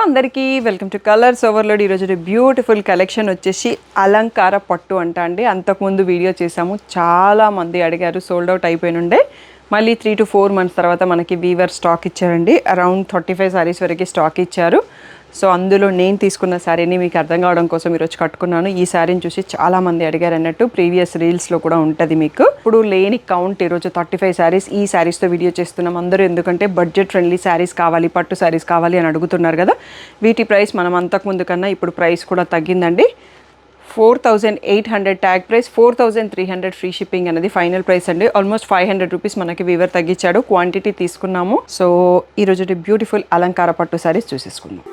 అందరికీ welcome to colours overload. ఈరోజు beautiful collection వచ్చేసి అలంకార పట్టు అంట అండి. అంతకుముందు వీడియో చేసాము, చాలామంది అడిగారు, సోల్డ్ అవుట్ అయిపోయినుండే. మళ్ళీ 3 to 4 months తర్వాత మనకి వీవర్ స్టాక్ ఇచ్చారండి. అరౌండ్ 35 సారీస్ వరకు స్టాక్ ఇచ్చారు. సో అందులో నేను తీసుకున్న శారీని మీకు అర్థం కావడం కోసం ఈరోజు కట్టుకున్నాను. ఈ శారీని చూసి చాలామంది అడిగారు అన్నట్టు, ప్రీవియస్ రీల్స్లో కూడా ఉంటుంది మీకు. ఇప్పుడు లేని కౌంట్ ఈరోజు 35 శారీస్. ఈ శారీస్తో వీడియో చేస్తున్నాం అందరూ, ఎందుకంటే బడ్జెట్ ఫ్రెండ్లీ శారీస్ కావాలి, పట్టు శారీస్ కావాలి అని అడుగుతున్నారు కదా. వీటి ప్రైస్ మనం అంతకుముందు కన్నా ఇప్పుడు ప్రైస్ కూడా తగ్గిందండి. 4,800 ట్యాగ్ ప్రైస్, 4,300 ఫ్రీ షిప్పింగ్ అనేది ఫైనల్ ప్రైస్ అండి. ఆల్మోస్ట్ 500 రూపీస్ మనకి వీవర్ తగ్గించాడు. క్వాంటిటీ తీసుకున్నాము. సో ఈరోజు బ్యూటిఫుల్ అలంకార పట్టు శారీస్ చూసేసుకుందాం.